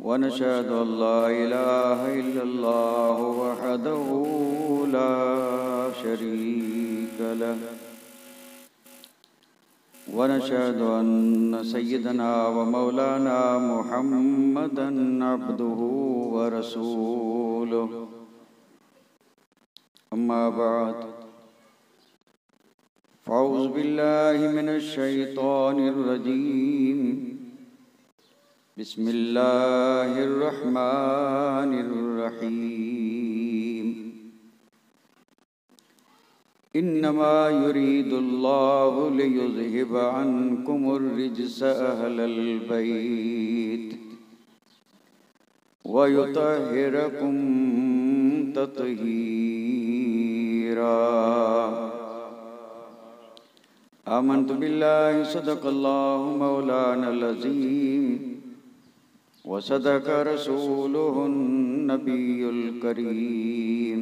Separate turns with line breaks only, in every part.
वनशहदु अल्ला इलाहा इल्लल्लाह वहदहु ला शरीक लह वनशहदु अन्न सय्यदना व मौलाना मुहम्मदन अब्दुहु व रसूलुहु अम्मा बाद फ़अऊज़ु बिल्लाहि मिनश शैतानिर रजीम बिस्मिल्लाहिर रहमानिर रहीम इन्नमा युरीदुल्लाहु लियुज़हिबा अन्कुमुर रिज्स अहलल बैत व युतहिरकुम तत्हीरा। आमन्तु बिल्लाहि सदक़ल्लाहु मौलानल अज़ीम व सदक़ रसूलुहुन नबियुल करीम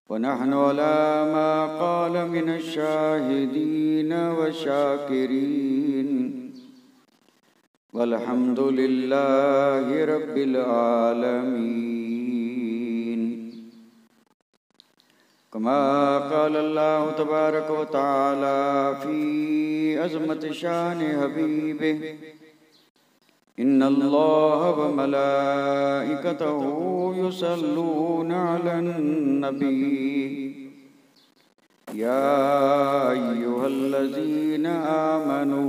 व नहनु अला मा क़ाल मिनश शाहिदीन व शाकिरीन वल्हम्दुलिल्लाहि रब्बिल आलमीन। कमा क़ाल अल्लाहु तबारक व तआला फ़ी अज़मति शान हबीबिहि इन्नल्लाह व मलाइकतहु युसल्लूना अलन नबी या अय्युहल्लज़ीना आमनू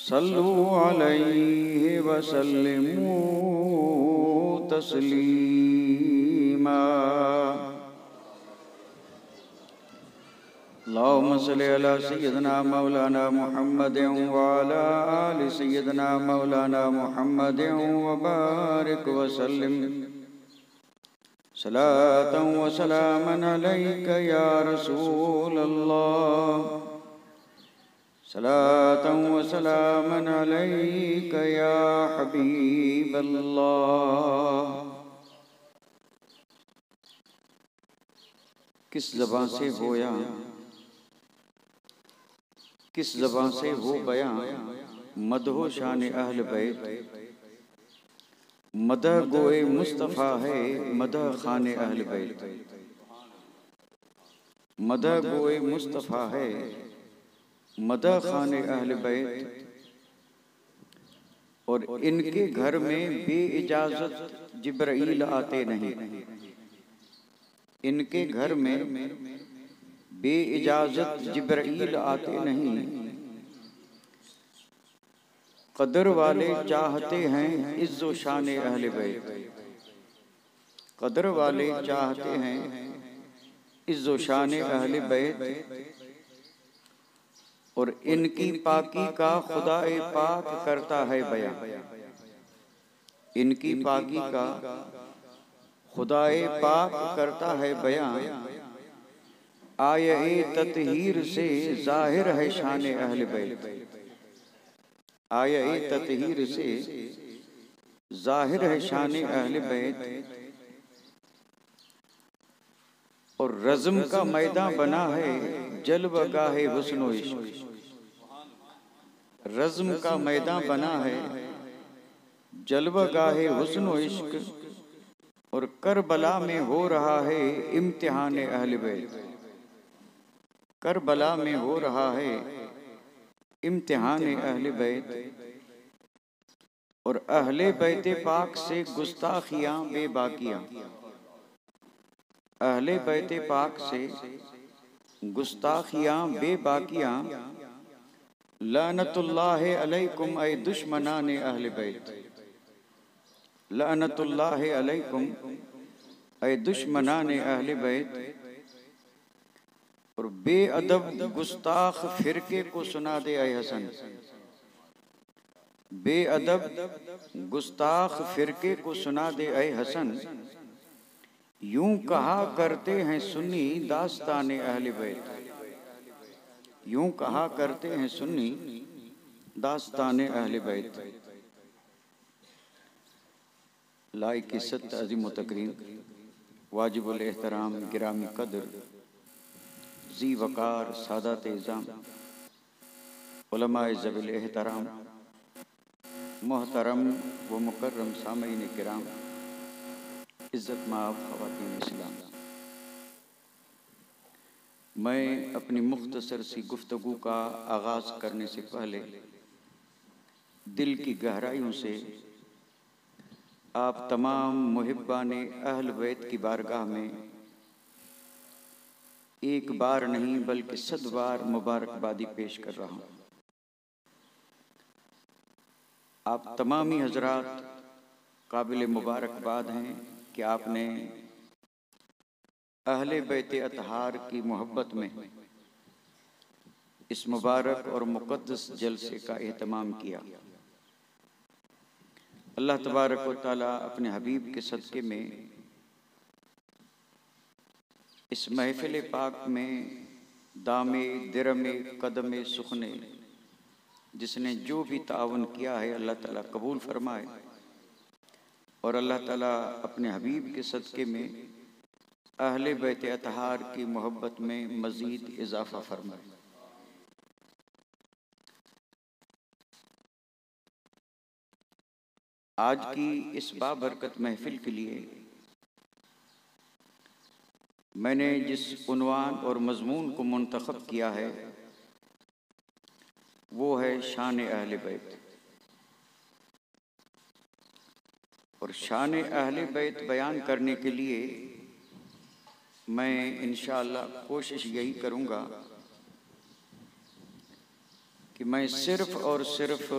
सल्लू अलैहि व सल्लिमू तस्लीमा। अल्लाहुम्मा सल्लि अला सय्यिदना मौलाना मुहम्मदिन व अला आलि सय्यिदना मौलाना मुहम्मदिन व बारिक व सल्लिम सलातन व सलामन अलैका या रसूलल्लाह सलातन व सलामन अलैका या हबीबल्लाह। किस ज़बान से होया, किस ज़बान से हो बयां मदहो शान अहल बैत। मदह गोए मुस्तफ़ा है मदह खाने अहल बैत। मदह गोए मुस्तफ़ा है मदह खाने अहल बैत। और इनके घर में बेइजाज़त जिब्राइल आते नहीं। इनके घर में बेइजाज़त जिब्राइल आते नहीं। कदर वाले चाहते हैं इज़्ज़ो शान अहले बैत। कदर वाले चाहते हैं इज़्ज़ो शान अहले बैत। और इनकी पाकी का खुदाए पाक करता है बयां। इनकी पाकी का खुदाए पाक करता है बयां। आये ततहीर से जाहिर है शान अहल बैत। आये ततहीर से जाहिर है शान अहल बैत। और रज़्म का मैदान बना है जलवगाहे हुस्न व इश्क। रज़्म का मैदान बना है जलवगाहे हुस्न व इश्क। और करबला में हो रहा है इम्तिहान अहल बैत। करबला में हो रहा है इम्तिहान अहल बैत। और अहले बैत पाक से गुस्ताखियाँ बेबाकियाँ। अहले बैत पाक से गुस्ताखियाँ बेबाकियाँ। लानतुल्लाहि अलैकुम ऐ दुश्मनान अहल बैत। लानतुल्लाहि अलैकुम ऐ दुश्मनान अहल बैत। और बेअदब गुस्ताख फिरके को सुना दे ऐ हसन। बेअदब गुस्ताख फिरके को सुना दे ऐ हसन। यूं कहा करते हैं सुन्नी दास्तान अहल बैत। यूं कहा करते हैं सुन्नी दास्तान अहल बैत। लाइक इज़्ज़त अज़ीम तकरीम वाजिबुल एहतराम गिरामी कदर जी वकार सादात इज़ाम उलमाए ज़बिल एहतराम मोहतरम व मुकर्रम सामईन किराम, इज़्ज़त माब ख़वातीन इस्लाम, मैं अपनी मुख्तसर सी गुफ्तगू का आगाज़ करने से पहले दिल की गहराइयों से आप तमाम मुहिब्बाने अहल बैत की बारगाह में एक बार नहीं बल्कि 100 बार मुबारकबादी पेश कर रहा हूँ। आप तमामी हजरात काबिल मुबारकबाद हैं कि आपने अहले बैत अतहार की मोहब्बत में इस मुबारक और मुक़द्दस जलसे का एहतमाम किया। अल्लाह तबारक व तआला अपने हबीब के सदक़े में इस महफ़िल पाक में दामे दिरमे कदमे सुखने जिसने जो भी तावन किया है अल्लाह ताला कबूल फरमाए और अल्लाह ताला अपने हबीब के सदक़े में अहले बैत अतहार की मोहब्बत में मज़ीद इजाफ़ा फरमाए। आज की इस बाबरकत महफिल के लिए मैंने जिस उन्वान और मज़मून को मुंतखब किया है वो है शान अहले बैत। और शान अहले बैत बयान करने के लिए मैं इंशाअल्लाह कोशिश यही करूँगा कि मैं सिर्फ़ और सिर्फ़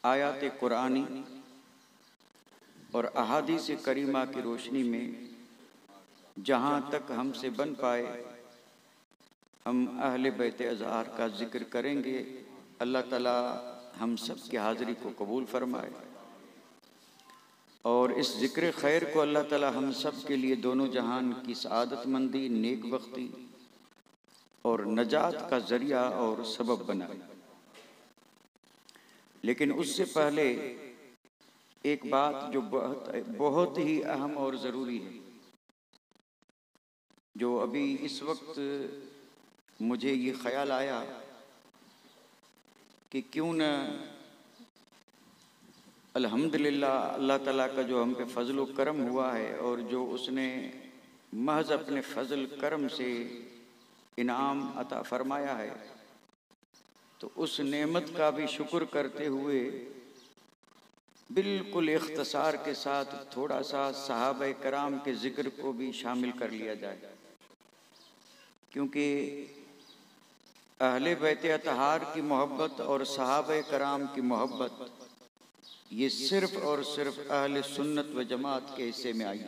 आयात कुरानी और अहादीस करीमा की रोशनी में जहाँ तक हमसे बन पाए हम अहले बैत अज़हार का ज़िक्र करेंगे। अल्लाह ताला हम सब की हाज़िरी को कबूल फरमाए और इस ज़िक्र खैर को अल्लाह ताला हम सब के लिए दोनों जहान की सआदतमंदी, नेक बख्ती और नजात का ज़रिया और सबब बनाए। लेकिन उससे पहले एक बात जो बहुत ही अहम और ज़रूरी है, जो अभी इस वक्त मुझे ये ख्याल आया कि क्यों न अल्हम्दुलिल्लाह अल्लाह ताला का जो हम पे फ़ज़ल व करम हुआ है और जो उसने महज अपने फ़ज़ल करम से इनाम अता फरमाया है, तो उस नेमत का भी शुक्र करते हुए बिल्कुल इख्तिसार के साथ थोड़ा सा सहाबा कराम के ज़िक्र को भी शामिल कर लिया जाए, क्योंकि अहले बैत अतहार की मोहब्बत और सहाबा कराम की मोहब्बत ये सिर्फ़ और सिर्फ़ अहले सुन्नत व जमात के हिस्से में आई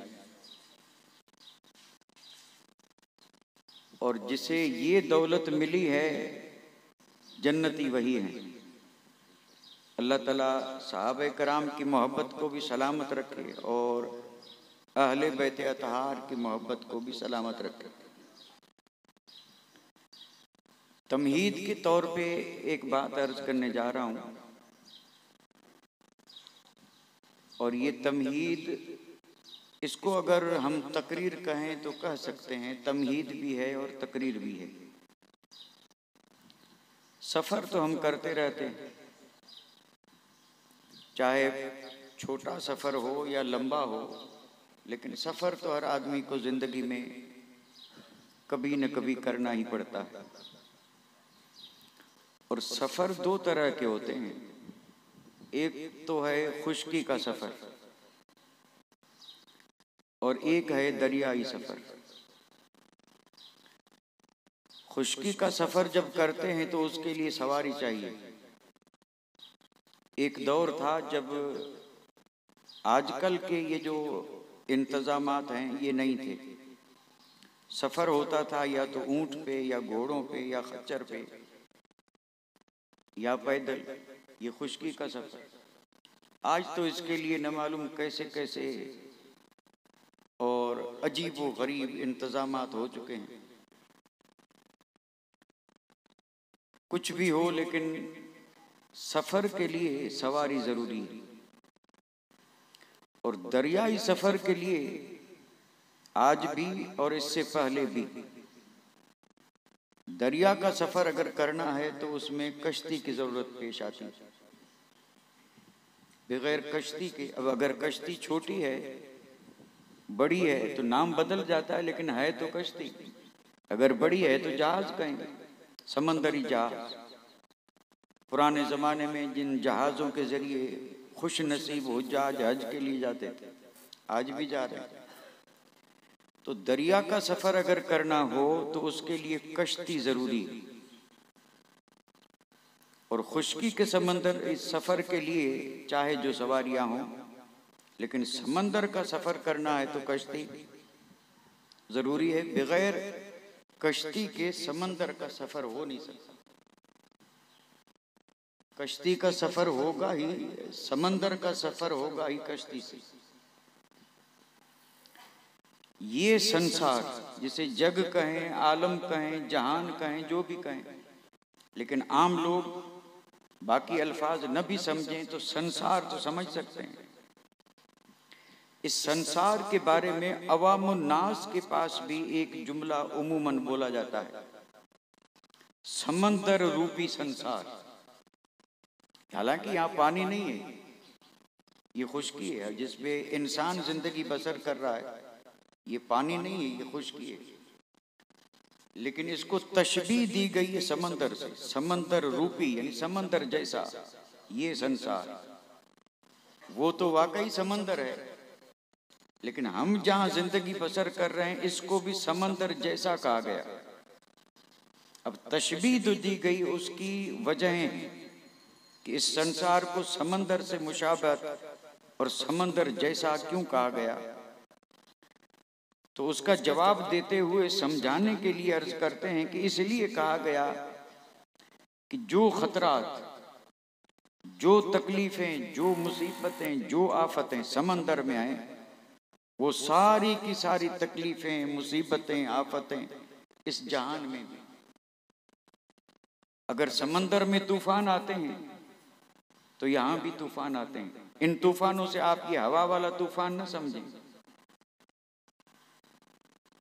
और जिसे ये दौलत मिली है जन्नती वही है। अल्लाह ताला सहाबा कराम की मोहब्बत को भी सलामत रखे और अहले बैत अतहार की मोहब्बत को भी सलामत रखे। तमहीद के तौर पे एक बात अर्ज करने जा रहा हूँ और ये तमहीद, इसको अगर हम तकरीर कहें तो कह सकते हैं, तमहीद भी है और तकरीर भी है। सफ़र तो हम करते रहते हैं, चाहे छोटा सफ़र हो या लंबा हो, लेकिन सफ़र तो हर आदमी को ज़िंदगी में कभी न कभी करना ही पड़ता है। और सफ़र दो तरह के होते हैं, एक तो है खुश्की का सफ़र और एक है दरियाई सफ़र। खुश्की का सफ़र जब करते हैं तो उसके लिए सवारी चाहिए। एक दौर था जब आजकल के ये जो इंतज़ामात हैं ये नहीं थे। सफ़र होता था या तो ऊँट पे या घोड़ों पे या खच्चर पे या पैदल, ये खुश्की का सफ़र। आज तो इसके लिए न मालूम कैसे कैसे और अजीब व गरीब इंतज़ामात हो चुके हैं। कुछ भी हो, लेकिन सफ़र के लिए सवारी ज़रूरी है। और दरियाई सफ़र के लिए आज भी और इससे पहले भी दरिया का सफ़र अगर करना है तो उसमें कश्ती की ज़रूरत पेश आती है। बगैर कश्ती के। अब अगर कश्ती छोटी है, बड़ी है तो नाम बदल जाता है, लेकिन है तो कश्ती। अगर बड़ी है तो जहाज कहेंगे, समंदरी जहाज। पुराने जमाने में जिन जहाज़ों के जरिए खुश नसीब हुज्जाज हज के लिए जाते थे, आज भी जा रहे हैं। तो दरिया का सफर अगर करना हो तो उसके लिए कश्ती जरूरी है, और खुश्की के समंदर इस सफर के लिए चाहे जो सवारियां हों, लेकिन समंदर का सफर करना है तो कश्ती जरूरी है। बगैर कश्ती के समंदर का सफर हो नहीं सकता। कश्ती का सफर होगा ही, समंदर का सफर होगा ही कश्ती से। ये संसार, जिसे जग कहें, आलम कहें, जहान कहें, जो भी कहें, लेकिन आम लोग बाकी अल्फाज न भी समझें तो संसार तो समझ सकते हैं। इस संसार के बारे में अवामुन्नास के पास भी एक जुमला उमूमन बोला जाता है, समंदर रूपी संसार। हालांकि यहाँ पानी नहीं है, ये खुश्की है जिसपे इंसान जिंदगी बसर कर रहा है। ये पानी नहीं है, ये खुश्की है, लेकिन इसको तशबीह दी गई है समंदर से। समंदर रूपी यानी समंदर जैसा ये संसार। वो तो वाकई समंदर है, लेकिन हम जहां जिंदगी बसर कर रहे हैं इसको भी समंदर जैसा कहा गया। अब तशबीह तो दी गई, उसकी वजहें कि इस संसार को समंदर से मुशाबहत और समंदर जैसा क्यों कहा गया, तो उसका जवाब देते हुए समझाने के लिए अर्ज करते हैं कि इसलिए कहा गया कि जो खतरात, जो तकलीफें, जो मुसीबतें, जो आफतें समंदर में आए, वो सारी की सारी तकलीफें, मुसीबतें, आफतें इस जहान में भी। अगर समंदर में तूफान आते हैं तो यहां भी तूफान आते हैं। इन तूफानों से आप ये हवा वाला तूफान न समझें,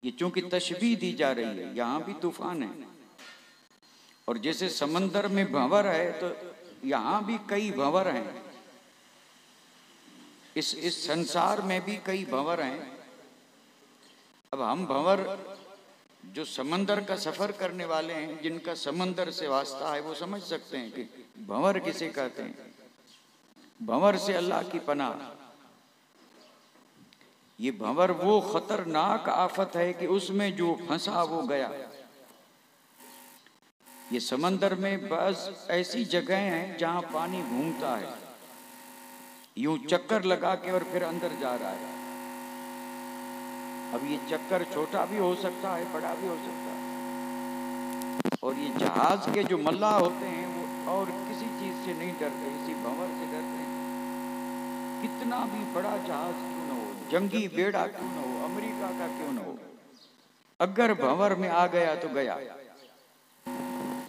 ये चूंकि तशबीह दी जा रही है, यहां भी तूफान है। और जैसे समंदर में भंवर है तो यहां भी कई भंवर हैं। इस संसार में भी कई भंवर हैं। अब हम भंवर जो समंदर का सफर करने वाले हैं, जिनका समंदर से वास्ता है, वो समझ सकते हैं कि भंवर किसे कहते हैं। भंवर से अल्लाह की पनाह। ये भंवर वो खतरनाक आफत है कि उसमें जो फंसा वो गया। ये समंदर में बस ऐसी जगह हैं जहां पानी घूमता है, यूं चक्कर लगा के और फिर अंदर जा रहा है। अब ये चक्कर छोटा भी हो सकता है, बड़ा भी हो सकता है। और ये जहाज के जो मल्लाह होते हैं वो और किसी चीज से नहीं डरते, इसी भंवर से डरते हैं। कितना भी बड़ा जहाज क्यों न हो, जंगी बेड़ा क्यों न हो, अमेरिका का क्यों न हो, अगर भंवर में आ गया तो गया।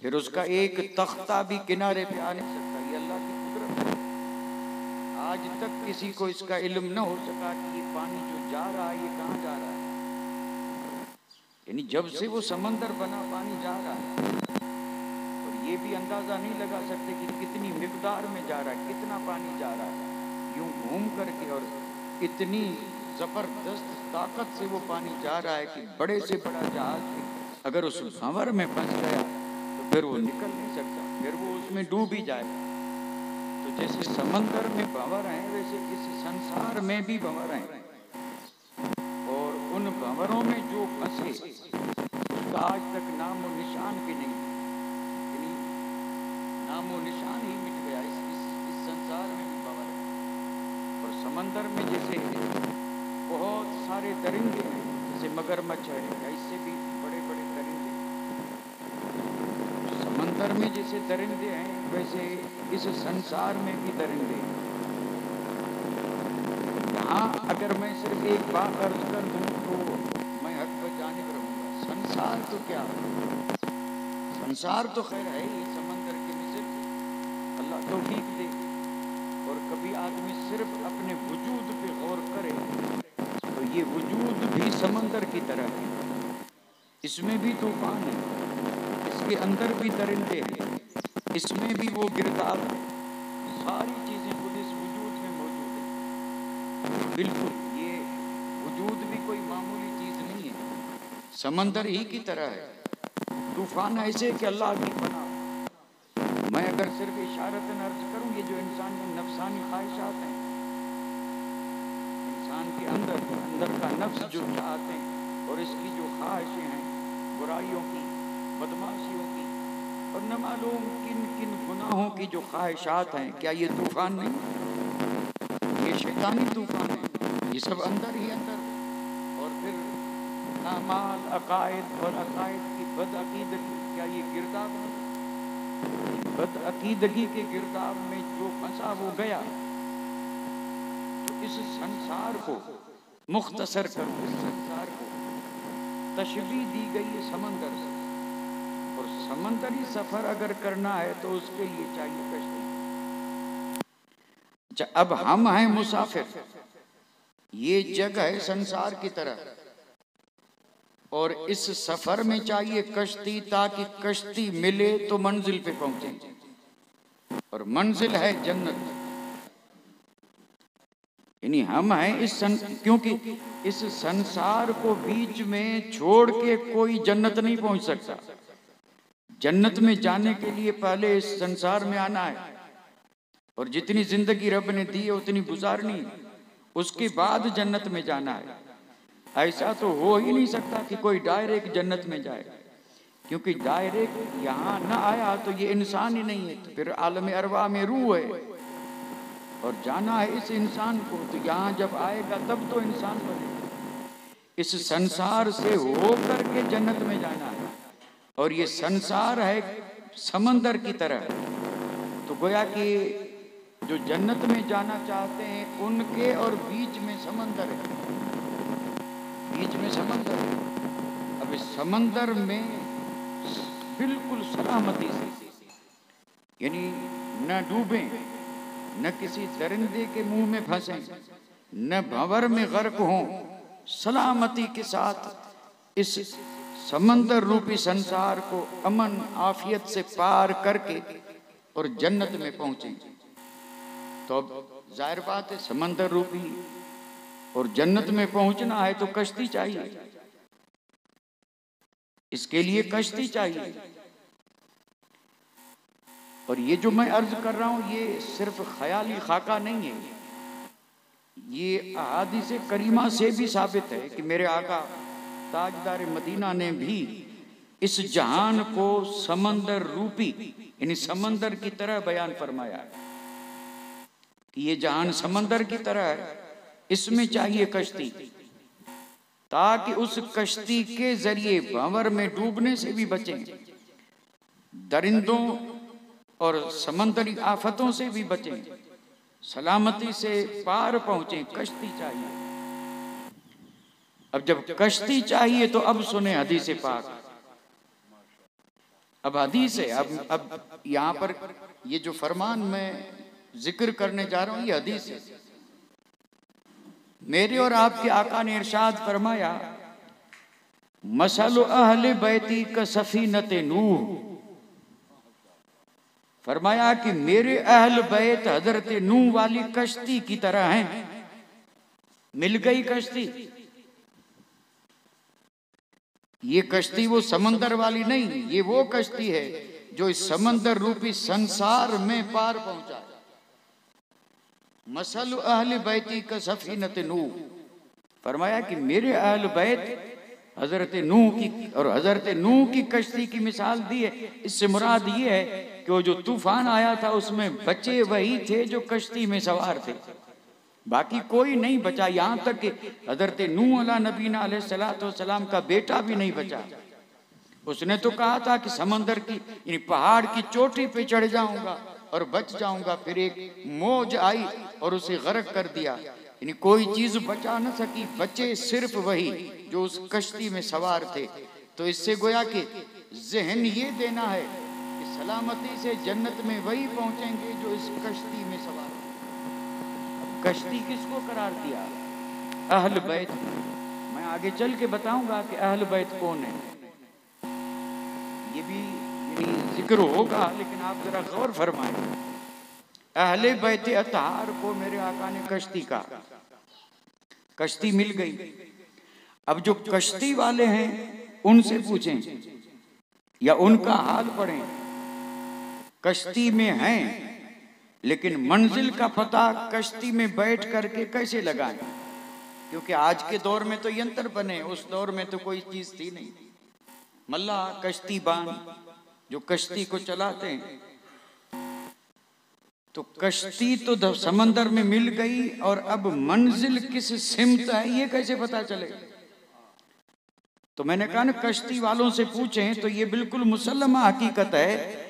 फिर उसका एक तख्ता भी किनारे पे आ नहीं सकता। ये अल्लाह की कुदरत है। आज तक किसी को इसका इल्म न हो सका कि ये पानी जो जा रहा है ये कहाँ जा रहा है। यानी जब से वो समंदर बना पानी जा रहा है, और ये भी अंदाजा नहीं लगा सकते कि कितनी मिकदार में जा रहा है, कितना पानी जा रहा है, यूं घूम करके। और इतनी जबरदस्त ताकत से वो पानी जा रहा है कि बड़े से बड़ा जहाज अगर उस भंवर में फंस गया तो फिर वो निकल नहीं सकता, फिर वो उसमें डूब ही जाएगा। तो जैसे समंदर में भंवर हैं, वैसे इस संसार में भी भंवर हैं। और उन भंवरों में जो फंसे उसका आज तक नामो निशान भी नहीं, यानी नामो निशान ही मिट गया। इस संसार में भी भंवर है। और समंदर में जैसे बहुत सारे दरिंदे हैं, जैसे मगरमच्छ है या इससे भी बड़े बड़े दरिंदे। समंदर में जैसे दरिंदे हैं वैसे इस संसार में भी दरिंदे हैं। यहाँ अगर मैं सिर्फ एक बात अर्ज कर दूं तो मैं हक पर जानिब रहूंगा। संसार तो क्या, संसार तो खैर है ही समंदर के में, सिर्फ अल्लाह तौफीक दे। और कभी आदमी सिर्फ अपने वजूद पे गौर करे तो ये वजूद भी समंदर की तरह है। इसमें भी तूफान है, इसके अंदर भी दरिंदे हैं, इसमें भी वो गिरदार है। सारी चीजें खुद इस वजूद में बिल्कुल ये वजूद भी कोई मामूली चीज नहीं है, समंदर ही की तरह है। तूफान ऐसे कि अल्लाह की बना। मैं अगर सिर्फ इशारतन अर्ज करूं, ये जो इंसान में नफसानी ख्वाहिशात हैं, इंसान के अंदर का नफ्स जो चाहते हैं और इसकी जो ख्वाहिशें हैं बुराइयों की, बदमाशियों की और न मालूम किन किन गुनाहों की जो ख्वाहिशात हैं, क्या ये तूफान नहीं? ये शैतानी तूफान है। ये सब अंदर ही अंदर। और फिर आमाल, अकायद और अकायद की बदअकीदगी, क्या ये गिरदाव नहीं? बदअकीदगी के गिरदाव में जो फंसा वो गया। तो इस संसार को मुख्तसर कर, इस संसार को तशबीह दी गई है समंदर से, और समंदरी सफर अगर करना है तो उसके लिए चाहिए कश्ती। अब हम हैं मुसाफिर, ये जगह है संसार की तरह, और इस सफर में चाहिए कश्ती, ताकि कश्ती मिले तो मंजिल पे पहुंचे, और मंजिल है जन्नत। यानी हम हैं क्योंकि इस संसार को बीच में छोड़ के कोई जन्नत नहीं पहुंच सकता। जन्नत में जाने के लिए पहले इस संसार में आना है, और जितनी जिंदगी रब ने दी है उतनी गुजारनी है, उसके बाद जन्नत में जाना है। ऐसा तो हो ही नहीं सकता कि कोई डायरेक्ट जन्नत में जाए, क्योंकि डायरेक्ट यहाँ ना आया तो ये इंसान ही नहीं है, तो फिर आलम अरवा में रूह है, और जाना है इस इंसान को, तो यहाँ जब आएगा तब तो इंसान बनेगा। इस संसार से होकर के जन्नत में जाना है, और ये संसार है समंदर की तरह। तो गोया कि जो जन्नत में जाना चाहते हैं उनके और बीच में समंदर है, बीच में समंदर है। अब इस समंदर में बिल्कुल सलामती से, यानी न डूबें, न किसी दरिंदे के मुंह में फंसें, न भंवर में गर्क हों, सलामती के साथ इस समंदर रूपी संसार को अमन आफियत से पार करके और जन्नत में पहुंचें। तो अब जाहिर बात है, समंदर रूपी और जन्नत में पहुंचना है तो कश्ती चाहिए, इसके लिए कश्ती चाहिए। और ये जो मैं अर्ज कर रहा हूं ये सिर्फ ख्याली खाका नहीं है, ये अहादीस करीमा से भी साबित है कि मेरे आका ताजदार मदीना ने भी इस जहान को समंदर रूपी, यानी समंदर की तरह बयान फरमाया कि ये जहान समंदर की तरह है, इसमें चाहिए कश्ती, ताकि उस कश्ती के जरिए भंवर में डूबने से भी बचें, दरिंदों और समंदरी आफतों से भी बचें, सलामती से पार पहुंचें। कश्ती चाहिए। अब जब कश्ती चाहिए तो अब सुने हदीस पाक। अब हदीस है, अब यहां पर ये जो फरमान मैं जिक्र करने जा रहा हूं ये हदीस है। मेरे और आपके आका ने इरशाद फरमाया, मसलु अहले बैती का सफीनते नूह, फरमाया कि मेरे अहल बैत हजरत नूह वाली कश्ती की तरह हैं। मिल गई कश्ती। ये कश्ती वो समंदर वाली नहीं, ये वो कश्ती है जो इस समंदर रूपी संसार में पार पहुंचा। मसलु अहल बैती का सफीनत नूह, फरमाया कि मेरे अहल बैत हजरत नूह की और हजरत नूह की कश्ती की मिसाल दी है। इससे मुराद ये है कि वो जो तूफान आया था उसमें बचे वही थे जो कश्ती में सवार थे, बाकी कोई नहीं बचा। यहाँ तक कि हजरत नूह अला नबीना अलैहिस्सलातु वस्सलाम का बेटा भी नहीं बचा। उसने तो कहा था कि समंदर की यानी पहाड़ की चोटी पे चढ़ जाऊंगा और बच जाऊंगा, फिर एक मौज आई और उसे गर्क कर दिया, यानी कोई चीज बचा न सकी, बचे सिर्फ वही जो उस कश्ती में सवार थे। तो इससे गोया कि जहन ये देना है कि सलामती से जन्नत में वही पहुंचेंगे जो इस कश्ती में सवार। कश्ती किसको करार दिया? अहल बैत। मैं आगे चल के बताऊंगा कि अहल बैत कौन है, ये भी जिक्र होगा, लेकिन आप जरा गौर फरमाएं। अहले बैत अतहार को मेरे आका ने कश्ती का, कश्ती मिल गई। अब जो कश्ती वाले हैं उनसे पूछें या उनका हाल पढ़ें। कश्ती में हैं लेकिन मंजिल का पता कश्ती में बैठ करके कैसे लगाएं? क्योंकि आज के दौर में तो यंत्र बने, उस दौर में तो कोई चीज थी नहीं। मल्ला कश्ती बान जो कश्ती को चलाते हैं, तो कश्ती तो समंदर में मिल गई और अब मंजिल किस सिमत है ये कैसे पता चले? तो मैंने कहा ना कश्ती वालों से पूछें, तो ये बिल्कुल मुसल्लमा हकीकत है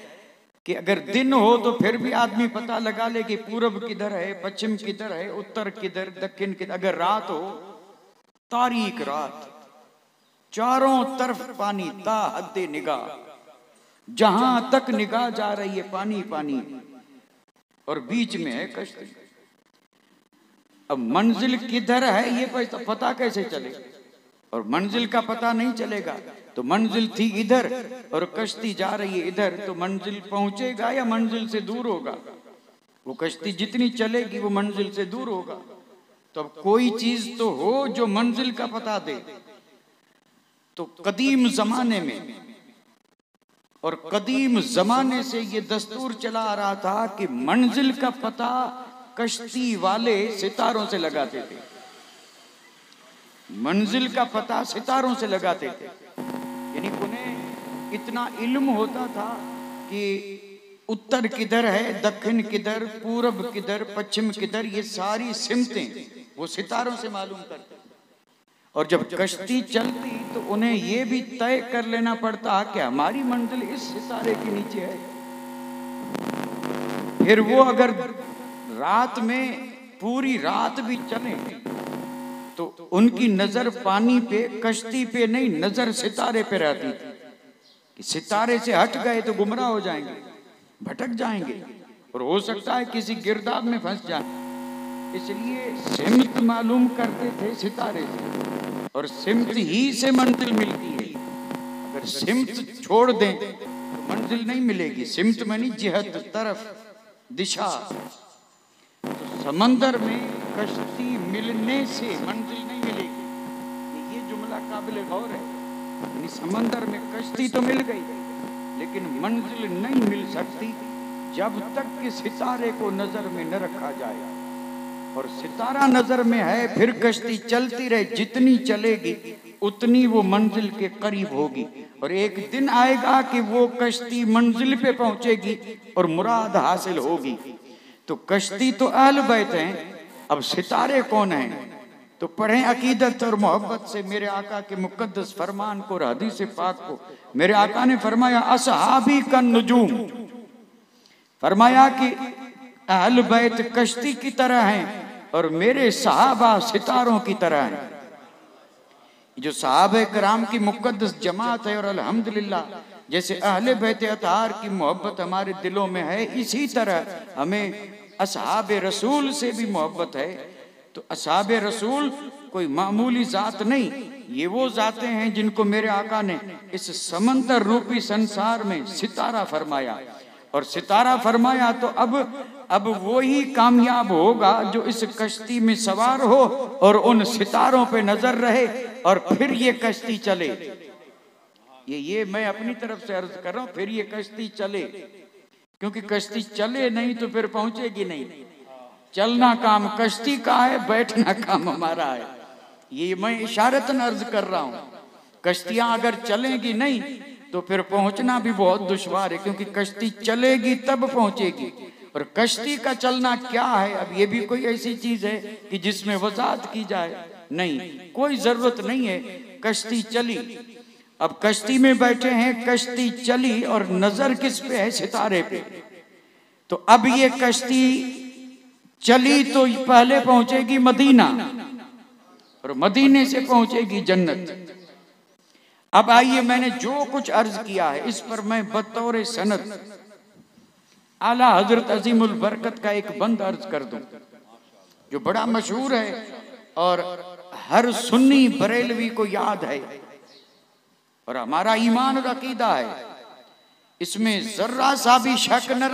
कि अगर दिन हो तो फिर भी आदमी पता लगा ले कि पूरब किधर है, पश्चिम किधर है, उत्तर किधर, दक्षिण किधर। अगर रात हो, तारीक रात, चारों तरफ पानी, ता हद्दे निगाह, जहां तक निगाह जा रही है पानी पानी, और बीच में है कश्ती। अब मंजिल किधर है ये पता कैसे चले? और मंजिल का पता नहीं चलेगा तो मंजिल थी इधर और कश्ती जा रही है इधर, तो मंजिल पहुंचेगा या मंजिल से दूर होगा? वो कश्ती जितनी चलेगी वो मंजिल से दूर होगा। तो अब कोई चीज तो हो जो मंजिल का पता दे। तो कदीम जमाने में और कदीम जमाने से ये दस्तूर चला आ रहा था कि मंजिल का पता कश्ती वाले सितारों से लगाते थे। मंजिल का पता सितारों से लगाते थे, यानी उन्हें इतना इल्म होता था कि उत्तर किधर है, दक्षिण किधर, पूरब किधर, पश्चिम किधर, ये सारी सिमतें वो सितारों से मालूम करते। और जब कश्ती चलती तो उन्हें ये भी तय कर लेना पड़ता कि हमारी मंजिल इस सितारे के नीचे है। फिर वो अगर रात में पूरी रात भी चले तो उनकी नजर पानी पे, कश्ती पे नहीं, नजर सितारे पे रहती थी कि सितारे से हट गए तो गुमराह हो जाएंगे, भटक जाएंगे और हो सकता है किसी गिरदाब में फंस जाए। इसलिए सिमत मालूम करते थे सितारे से, और सिमत ही से मंजिल मिलती है। अगर सिमत छोड़ दें तो मंजिल नहीं मिलेगी। सिमत में नहीं, जिहत, तरफ, दिशा। तो समंदर में कश्ती मिलने से मंजिल नहीं मिलेगी, ये जुमला काबिल गौर है। यानी समंदर में कश्ती तो मिल गई लेकिन मंजिल नहीं मिल सकती जब तक कि सितारे को नजर में न रखा जाए। और सितारा नजर में है, फिर कश्ती चलती रहे, जितनी चलेगी उतनी वो मंजिल के करीब होगी। और एक दिन आएगा कि वो कश्ती मंजिल पे पहुंचेगी और मुराद हासिल होगी। तो कश्ती तो अहल बैत हैं, अब सितारे कौन हैं? तो पढ़ें अकीदत और मोहब्बत से मेरे आका के मुकद्दस फरमान को, हदीस पाक को। मेरे आका ने फरमाया असहाबी का नुजूम, फरमाया कि अहल बैत कश्ती की तरह हैं और मेरे सहाबा सितारों की तरह हैं। जो सहाबे कराम की मुकद्दस जमात है, और अल्हम्दुलिल्लाह जैसे अहले बैत अतार की मोहब्बत हमारे दिलों में है, इसी तरह हमें असहाबे रसूल से भी मोहब्बत है। तो असहाबे रसूल कोई मामूली जात नहीं, ये वो जाते हैं जिनको मेरे आका ने इस समंदर रूपी संसार में सितारा फरमाया। और सितारा फरमाया तो अब वो ही कामयाब होगा जो इस कश्ती में सवार हो और उन सितारों पे नजर रहे और फिर ये कश्ती चले। ये मैं अपनी तरफ से अर्ज कर रहा हूं, फिर ये कश्ती चले, क्योंकि कश्ती चले नहीं तो फिर पहुंचेगी नहीं। चलना काम कश्ती का है, बैठना काम हमारा है। ये मैं इशारतन अर्ज कर रहा हूं। कश्तियां अगर चलेंगी नहीं तो फिर पहुंचना भी बहुत दुश्वार है, क्योंकि कश्ती चलेगी तब पहुंचेगी। और कश्ती का चलना क्या है? अब ये भी कोई ऐसी चीज है कि जिसमें वजाहत की जाए? नहीं, कोई जरूरत नहीं है। कश्ती चली, अब कश्ती में बैठे हैं, कश्ती चली और नजर किस पे है? सितारे पे। तो अब ये कश्ती चली तो पहले पहुंचेगी मदीना और मदीने से पहुंचेगी जन्नत। अब आइए, मैंने जो कुछ अर्ज किया है इस पर मैं बतौर सनद आला हजरत अजीमुल बरकत का एक बंद अर्ज कर दूं जो बड़ा मशहूर है और हर सुन्नी बरेलवी को याद है और हमारा ईमान और अकीदा है, इसमें जर्रा सा भी शक न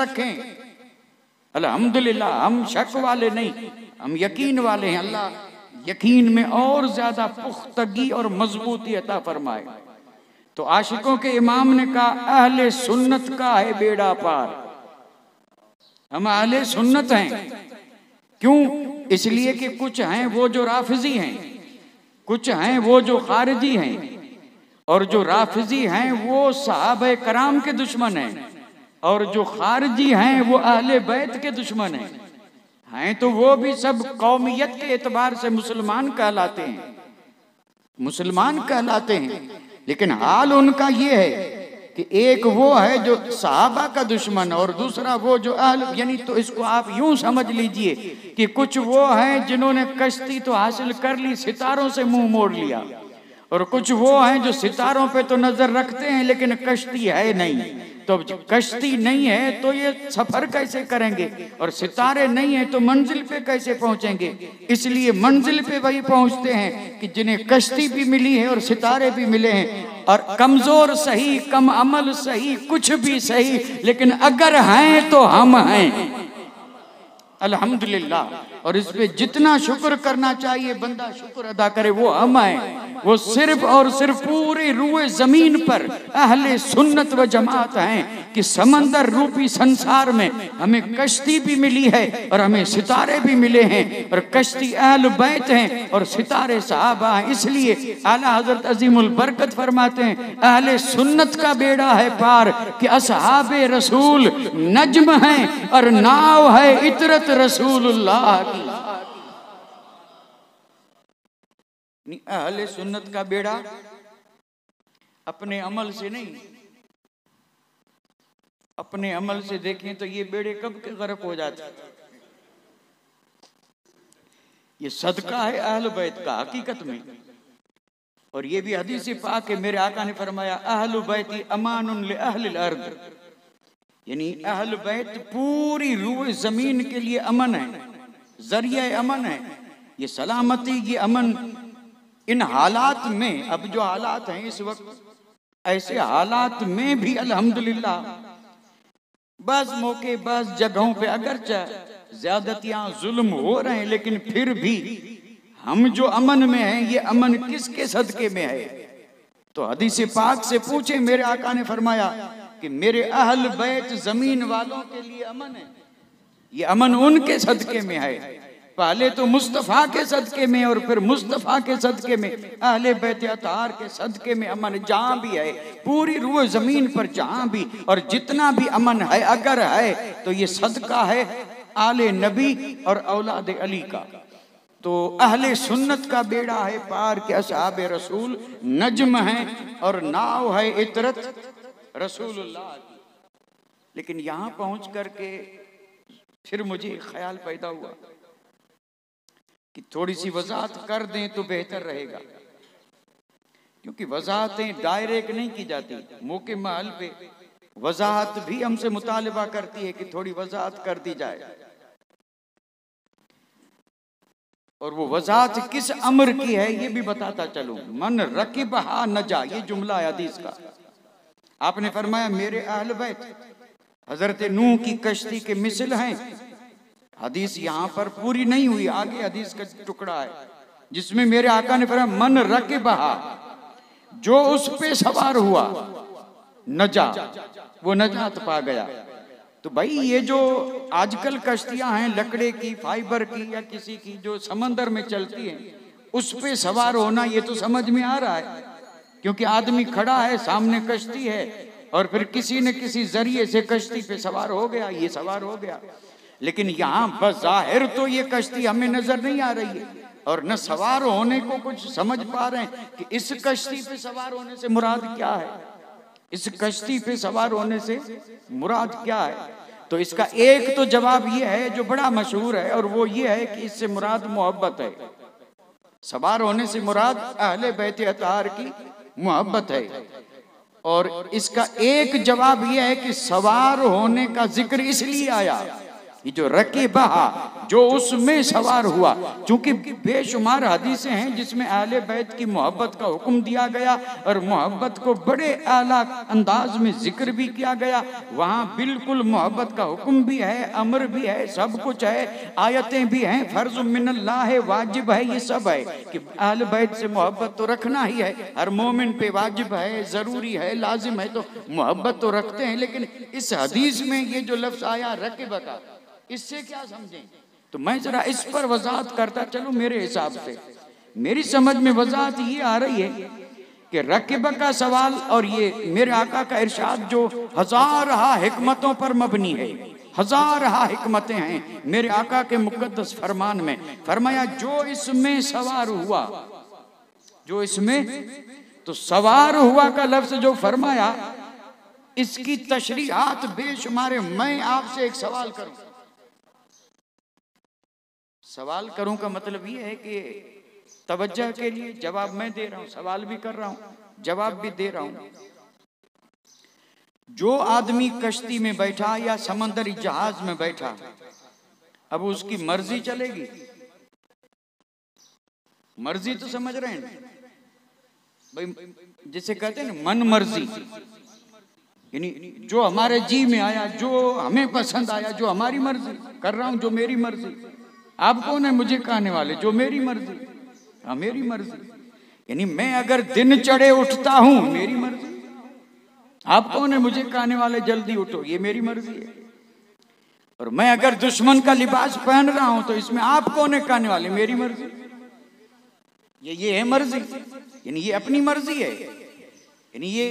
अल्हम्दुलिल्लाह हम शक वाले नहीं, हम यकीन वाले हैं। अल्लाह यकीन में और ज्यादा पुख्तगी और मजबूती अता फरमाए। तो आशिकों के इमाम ने कहा अहले सुन्नत का है बेड़ा पार, हम अहले सुन्नत हैं। क्यों? इसलिए कि कुछ हैं वो जो राफिजी हैं, कुछ हैं वो जो खारिजी हैं, और जो राफिजी हैं वो सहाबे कराम के दुश्मन हैं, और जो खारिजी हैं वो अहले बैत के दुश्मन हैं। तो वो भी सब कौमियत के एतबार से मुसलमान कहलाते हैं, मुसलमान कहलाते हैं। लेकिन हाल उनका ये है कि एक वो है जो सहाबा का दुश्मन और दूसरा वो जो अहल, यानी तो इसको आप यूं समझ लीजिए कि कुछ वो हैं जिन्होंने कश्ती तो हासिल कर ली, सितारों से मुंह मोड़ लिया, और कुछ वो हैं जो सितारों पे तो नजर रखते हैं लेकिन कश्ती है नहीं। तो कश्ती नहीं है तो ये सफर कैसे करेंगे, और सितारे नहीं है तो मंजिल पे कैसे पहुंचेंगे। इसलिए मंजिल पे वही पहुंचते हैं कि जिन्हें कश्ती भी मिली है और सितारे भी मिले हैं। और कमजोर सही, कम अमल सही, कुछ भी सही, लेकिन अगर हैं तो हम हैं, अल्हम्दुलिल्लाह। और इस पे जितना शुक्र करना चाहिए बंदा शुक्र अदा करे, वो हम हैं। वो सिर्फ और सिर्फ पूरी रूए जमीन पर अहले सुन्नत व जमात हैं कि समंदर रूपी संसार में हमें कश्ती भी मिली है और हमें सितारे भी मिले हैं, और कश्ती अहल बैत हैं और सितारे सहाबा हैं। इसलिए आला हजरत अजीमुल बरकत फरमाते हैं अहले सुन्नत का बेड़ा है पार कि असहाबे रसूल नज्म हैं और नाव है इतरत रसूलुल्लाह की। अहले सुन्नत का बेड़ा अपने अमल से नहीं, अपने अमल से देखें तो ये बेड़े कब के गर्क हो जाते। ये सदका है अहल बैत का हकीकत में। और ये भी हदीस पाक है, मेरे आका ने फरमाया अहल बैती अमानुन ले अहलिल अर्द, यानी अहल बैत पूरी रूह जमीन के लिए अमन है, जरिया अमन है। ये सलामती, ये अमन इन हालात में, अब जो हालात हैं इस वक्त, ऐसे हालात में भी अल्हम्दुलिल्लाह बस मौके बस जगहों पे अगरचे ज्यादतियां जुल्म हो रहे हैं, लेकिन फिर भी हम जो अमन में हैं ये अमन किसके सदके में है। तो हदीस पाक से पूछे, मेरे आका ने फरमाया कि मेरे अहल बैत जमीन वालों के लिए अमन है, ये अमन उनके सदके में है। पहले तो मुस्तफ़ा के सदके में और फिर मुस्तफ़ा के सदके में अहले बैत अतार के सदके में अमन जहां भी है, पूरी रूह जमीन पर जहां भी और जितना भी अमन है अगर है तो ये सदका है आले नबी और औलाद अली का। तो अहले सुन्नत का बेड़ा है पार के असहाबे रसूल नज्म है और नाव है इतरत रसूलुल्लाह। लेकिन यहां पहुंच करके फिर मुझे ख्याल पैदा हुआ कि थोड़ी सी वजाहत कर दें तो बेहतर रहेगा, क्योंकि वजाहतें डायरेक्ट नहीं की जाती, मौके महल पे वजाहत भी हमसे मुतालिबा करती है कि थोड़ी वजाहत कर दी जाए। और वो वजाहत किस अमर की है ये भी बताता चलूं। मन रकिबहा नजा, ये जुमला है हदीस का। आपने फरमाया मेरे अहल बैत हजरत नूह की कश्ती के मिसल हैं। हदीस यहाँ पर पूरी नहीं हुई, आगे हदीस का टुकड़ा है जिसमें मेरे आका ने फरमाया मन रकिबहा, जो उस पे सवार हुआ नजा, वो नजात पा गया। तो भाई ये जो आजकल कश्तियां हैं लकड़े की, फाइबर की या किसी की जो समंदर में चलती हैं, उस पे सवार होना ये तो समझ में आ रहा है, क्योंकि आदमी खड़ा है सामने कश्ती है और फिर किसी न किसी जरिए से कश्ती पे सवार हो गया, ये सवार हो गया। लेकिन यहाँ बज़ाहिर तो ये कश्ती हमें नजर नहीं आ रही है और न सवार होने को कुछ समझ पा रहे हैं कि इस कश्ती पे सवार होने से मुराद क्या है, इस कश्ती पे सवार होने से मुराद क्या है। तो इसका एक तो जवाब ये है जो बड़ा मशहूर है, और वो ये है कि इससे मुराद मोहब्बत है। सवार होने से मुराद अहले बैत अतार की मोहब्बत है। और इसका एक जवाब यह है कि सवार होने का जिक्र इसलिए आया ये जो रकीबा, जो उसमें सवार हुआ, क्योंकि बेशुमार हदीसें हैं जिसमें अहले बैत की मोहब्बत का हुक्म दिया गया और मोहब्बत को बड़े आला अंदाज में जिक्र भी किया गया। वहाँ बिल्कुल मोहब्बत का हुक्म भी है, अमर भी है, सब कुछ है, आयतें भी हैं, फर्ज मिनल्लाह है, वाजिब है, ये सब है कि अहले बैत से मोहब्बत तो रखना ही है, हर मोमिन पे वाजिब है, जरूरी है, लाजिम है, तो मोहब्बत तो रखते हैं। लेकिन इस हदीस में ये जो लफ्ज आया रकीबा का, इससे क्या समझें? तो मैं जरा इस पर वजाहत करता चलूं। मेरे हिसाब से, मेरी समझ में वजाहत ये आ रही है कि रकीबा का सवाल और ये मेरे आका का इरशाद जो हजार हिकमतों पर मबनी है, हजार हिकमतें हैं मेरे आका के मुकद्दस फरमान में। फरमाया जो इसमें सवार हुआ, जो इसमें, तो सवार हुआ का लफ्ज जो फरमाया, इसकी तशरीहात बेशुमार। मैं आपसे एक सवाल करूं, सवाल करूं का मतलब ये है कि तवज्जो के लिए जवाब मैं दे रहा हूं, सवाल भी कर रहा हूं, जवाब भी दे रहा हूं। जो आदमी कश्ती में बैठा या समंदरी जहाज में बैठा, अब उसकी मर्जी चलेगी? मर्जी तो समझ रहे हैं भाई, जिसे कहते हैं ना मन मर्जी, यानी जो हमारे जी में आया, जो हमें पसंद आया, जो हमारी मर्जी कर रहा हूं, जो मेरी मर्जी। आप कौन है मुझे कहने वाले? जो मेरी मर्जी, हाँ मेरी मर्जी। यानी मैं अगर दिन चढ़े उठता हूं, मेरी मर्जी। आप कौन है मुझे कहने वाले जल्दी उठो? ये मेरी मर्जी है। और मैं अगर दुश्मन का लिबास पहन रहा हूं, तो इसमें आप कौन है कहने वाले? मेरी मर्जी। ये है मर्जी, यानी ये अपनी मर्जी है। यानी ये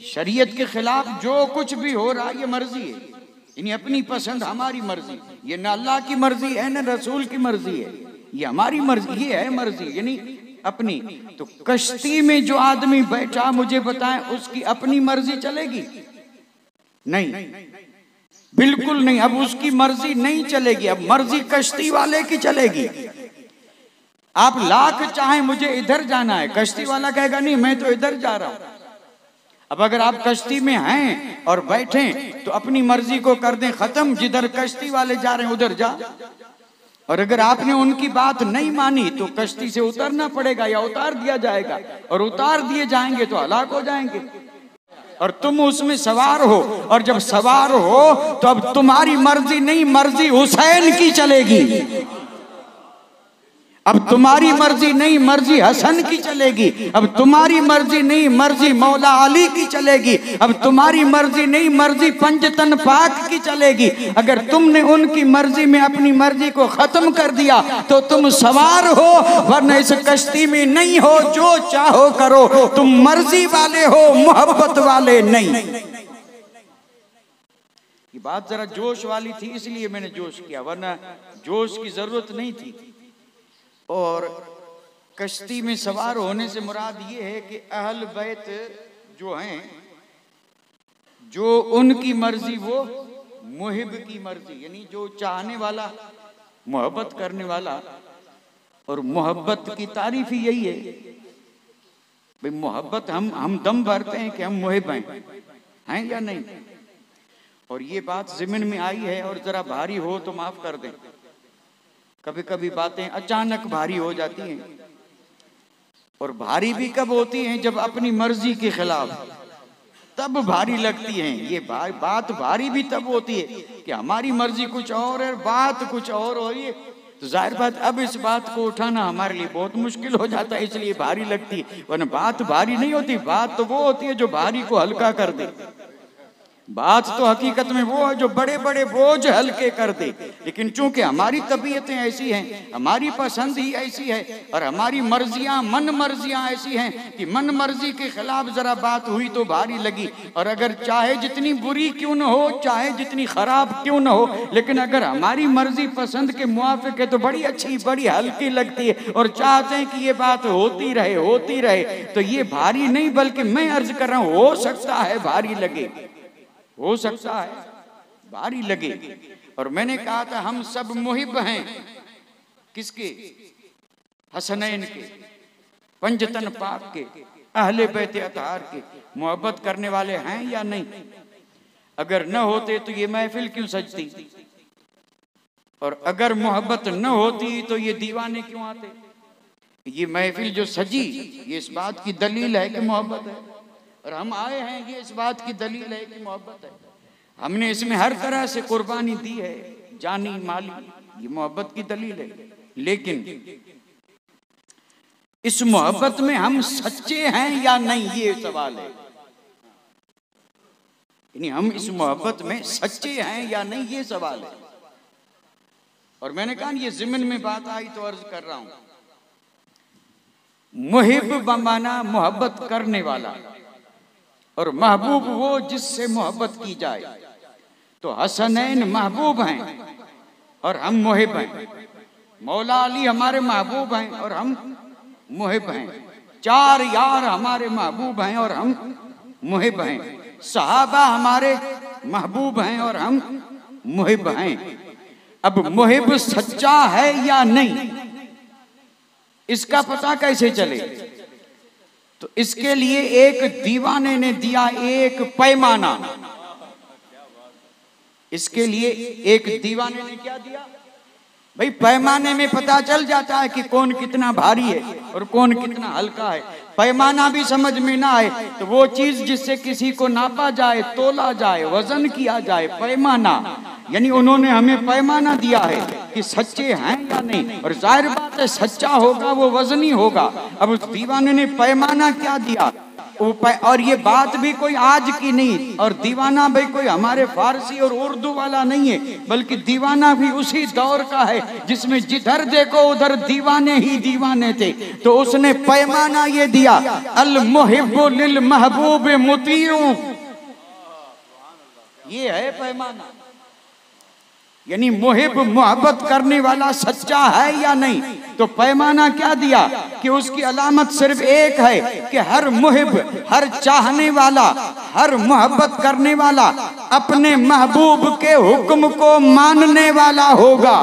शरीयत के खिलाफ जो कुछ भी हो रहा है, ये मर्जी है, यानी अपनी पसंद, हमारी मर्जी। ये न अल्लाह की मर्जी है, न रसूल की मर्जी है, ये हमारी मर्जी, ये है मर्जी, यानी अपनी। तो कश्ती में जो आदमी बैठा, मुझे बताएं, उसकी अपनी मर्जी चलेगी? नहीं, बिल्कुल नहीं। अब उसकी मर्जी नहीं चलेगी, अब मर्जी कश्ती वाले की चलेगी। आप लाख चाहे मुझे इधर जाना है, कश्ती वाला कहेगा नहीं मैं तो इधर जा रहा हूं। अब अगर आप कश्ती में हैं और बैठे तो अपनी मर्जी को कर दें खत्म, जिधर कश्ती वाले जा रहे हैं उधर जा। और अगर आपने उनकी बात नहीं मानी तो कश्ती से उतरना पड़ेगा या उतार दिया जाएगा, और उतार दिए जाएंगे तो हलाक हो जाएंगे। और तुम उसमें सवार हो, और जब सवार हो तो अब तुम्हारी मर्जी नहीं, मर्जी हुसैन की चलेगी। अब तुम्हारी मर्जी नहीं, मर्जी हसन की चलेगी। अब तुम्हारी मर्जी नहीं, मर्जी मौला अली की चलेगी। अब तुम्हारी मर्जी नहीं, मर्जी पंजतन पाक की चलेगी। अगर तुमने उनकी मर्जी में अपनी मर्जी को खत्म कर दिया तो तुम सवार हो, वरना इस कश्ती में नहीं हो। जो चाहो करो, तुम मर्जी वाले हो, मोहब्बत वाले नहीं। ये बात जरा जोश वाली थी, इसलिए मैंने जोश किया, वरना जोश की जरूरत नहीं थी। और कश्ती में सवार होने से मुराद ये है कि अहल बैत जो हैं, जो उनकी मर्जी वो मुहिब की मर्जी, यानी जो चाहने वाला, मोहब्बत करने वाला। और मोहब्बत की तारीफ ही यही है भाई, मोहब्बत हम दम भरते हैं कि हम मुहिब हैं या नहीं। और ये बात ज़िम्न में आई है, और जरा भारी हो तो माफ कर दें, कभी कभी बातें अचानक भारी हो जाती हैं। और भारी भी कब होती हैं? जब अपनी मर्जी के खिलाफ, तब भारी लगती हैं। ये बात भारी भी तब होती है कि हमारी मर्जी कुछ और है, बात कुछ और हो रही है। तो जाहिर बात, अब इस बात को उठाना हमारे लिए बहुत मुश्किल हो जाता है, इसलिए भारी लगती है। वरना बात भारी नहीं होती, बात तो वो होती है जो भारी को हल्का कर दे। बात तो हकीकत में वो है जो बड़े बड़े बोझ हल्के कर दे। लेकिन चूंकि हमारी तबीयतें ऐसी हैं, हमारी पसंद ही ऐसी है, और हमारी मर्जियां, मन मर्जियां ऐसी हैं कि मन मर्जी के खिलाफ जरा बात हुई तो भारी लगी। और अगर चाहे जितनी बुरी क्यों न हो, चाहे जितनी खराब क्यों न हो, लेकिन अगर हमारी मर्जी पसंद के मुआफिक है तो बड़ी अच्छी, बड़ी हल्की लगती है, और चाहते हैं कि ये बात होती रहे, होती रहे। तो ये भारी नहीं, बल्कि मैं अर्ज कर रहा हूं, हो सकता है भारी लगे, हो सकता है भारी लगे। और मैंने कहा था हम सब मुहिब हैं, किसके? हसनैन के, पंजतन पाक के, अहले बैत अतहार के। मोहब्बत करने वाले हैं या नहीं? अगर न होते तो ये महफिल क्यों सजती? और अगर मोहब्बत न होती तो ये दीवाने क्यों आते? ये महफिल जो सजी ये इस बात की दलील है कि मोहब्बत है, और हम आए हैं ये इस बात की दलील है कि मोहब्बत है। हमने इसमें हर तरह से कुर्बानी दी है, जानी माली, ये मोहब्बत की दलील है। लेकिन इस मोहब्बत में हम सच्चे हैं या नहीं, ये सवाल है। यानी हम इस मोहब्बत में सच्चे हैं या नहीं, ये सवाल है। और मैंने कहा ये ज़िम्न में बात आई तो अर्ज कर रहा हूं, मुहिब बमाना मोहब्बत करने वाला, और महबूब वो जिससे मोहब्बत की जाए। तो हसनैन महबूब हैं और हम मुहिब हैं। मौला अली हमारे महबूब हैं और हम मुहिब हैं। चार यार हमारे महबूब हैं और हम मुहिब हैं। सहाबा हमारे महबूब हैं और हम मुहिब हैं। अब मुहिब सच्चा है या नहीं, इसका पता कैसे चले? तो इसके लिए एक दीवाने ने दिया एक पैमाना। इसके लिए एक दीवाने ने क्या दिया भाई? पैमाने में पता चल जाता है कि कौन कितना भारी है और कौन कितना हल्का है। पैमाना भी समझ में ना आए तो वो चीज जिससे किसी को नापा जाए, तोला जाए, वजन किया जाए, पैमाना, यानी उन्होंने हमें पैमाना दिया है कि सच्चे हैं या नहीं। और जाहिर बात है सच्चा होगा वो वजनी होगा। अब उस दीवाने ने पैमाना क्या दिया? और ये बात भी कोई आज की नहीं, और दीवाना भी कोई हमारे फारसी और उर्दू वाला नहीं है, बल्कि दीवाना भी उसी दौर का है जिसमें जिधर देखो उधर दीवाने ही दीवाने थे। तो उसने पैमाना ये दिया, अल मुहिब्बु लिल महबूब मुतीउ, ये है पैमाना। यानी मुहिब मोहब्बत करने वाला सच्चा है या नहीं। तो पैमाना क्या दिया कि उसकी अलामत सिर्फ एक है कि हर मुहिब, हर चाहने वाला, हर मोहब्बत करने वाला अपने महबूब के हुक्म को मानने वाला होगा।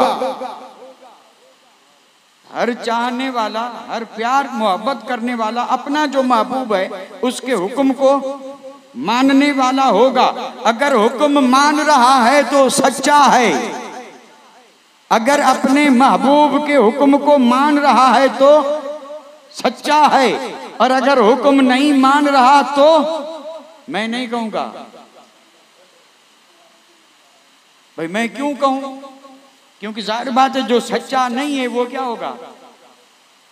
हर चाहने वाला, हर प्यार मोहब्बत करने वाला अपना जो महबूब है उसके हुक्म को मानने वाला होगा। अगर हुक्म मान रहा है तो सच्चा है, अगर अपने महबूब के हुक्म को मान रहा है तो सच्चा है, और अगर हुक्म नहीं मान रहा तो मैं नहीं कहूंगा। भाई मैं क्यों कहूं? क्योंकि जाहिर बात है जो सच्चा नहीं है वो क्या होगा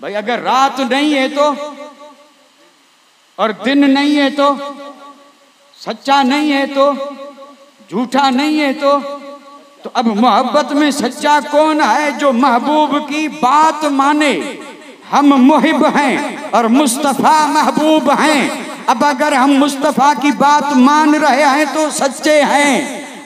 भाई? अगर रात नहीं है तो, और दिन नहीं है तो, सच्चा नहीं है तो, झूठा नहीं है तो अब मोहब्बत में सच्चा कौन है? जो महबूब की बात माने। हम मुहिब हैं और मुस्तफ़ा महबूब हैं। अब अगर हम मुस्तफ़ा की बात मान रहे हैं तो सच्चे हैं,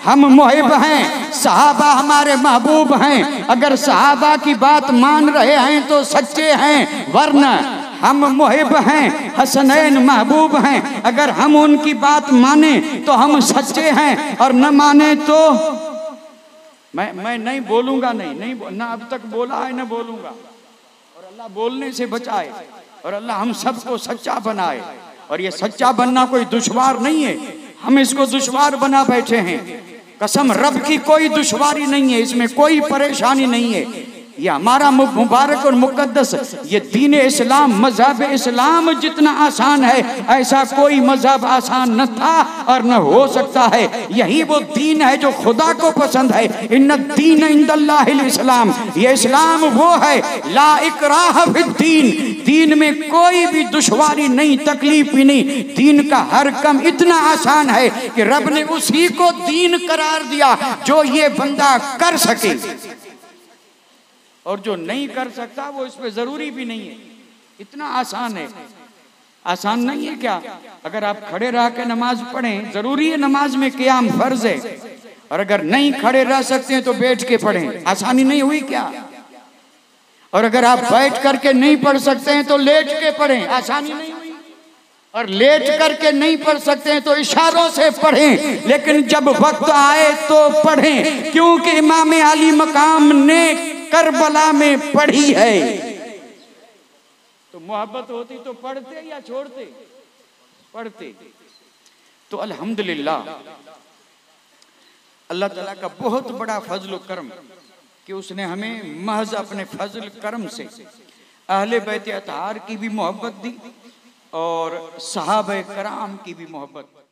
हम मुहिब हैं। सहाबा हमारे महबूब हैं, अगर सहाबा की बात मान रहे हैं तो सच्चे हैं, वरना हम मुहिब हैं, हसनैन महबूब हैं। अगर हम उनकी बात माने तो हम सच्चे हैं, और न माने तो मैं नहीं बोलूंगा। नहीं ना अब तक बोला है ना बोलूंगा। और अल्लाह बोलने से बचाए, और अल्लाह हम सबको सच्चा बनाए। और ये सच्चा बनना कोई दुश्वार नहीं है, हम इसको दुश्वार बना बैठे हैं। कसम रब की कोई दुश्वारी नहीं है, इसमें कोई परेशानी नहीं है। ये हमारा मुबारक और मुकद्दस ये दीन इस्लाम, मजहब इस्लाम जितना आसान है ऐसा कोई मजहब आसान न था और न हो सकता है। यही वो दीन है जो खुदा को पसंद है। इन्न दीन इंदल्लाहिल इस्लाम, ये इस्लाम वो है, ला इकराह फिद्दीन, दीन में कोई भी दुश्वारी नहीं, तकलीफ भी नहीं। दीन का हर काम इतना आसान है कि रब ने उसी को दीन करार दिया जो ये बंदा कर सके, और जो नहीं कर सकता वो इस पे जरूरी भी नहीं है। इतना आसान है। आसान नहीं है क्या? अगर आप खड़े रह के नमाज पढ़ें, जरूरी है नमाज में क़ियाम फर्ज है, और अगर नहीं खड़े रह सकते हैं तो बैठ के पढ़ें, आसानी नहीं हुई क्या? और अगर आप बैठ करके नहीं पढ़ सकते हैं तो लेट के पढ़ें, आसानी नहीं हुई? और लेट करके नहीं पढ़ सकते हैं तो इशारों से पढ़ें, लेकिन जब वक्त आए तो पढ़ें, क्योंकि इमाम अली मकाम ने करबला में पढ़ी है। तो मोहब्बत होती तो पढ़ते या छोड़ते? पढ़ते। तो अल्हम्दुलिल्लाह अल्लाह ताला का बहुत बड़ा फजल करम कि उसने हमें महज अपने फजल करम से अहले बैत अतहार की भी मोहब्बत दी और सहाबा कराम की भी मोहब्बत।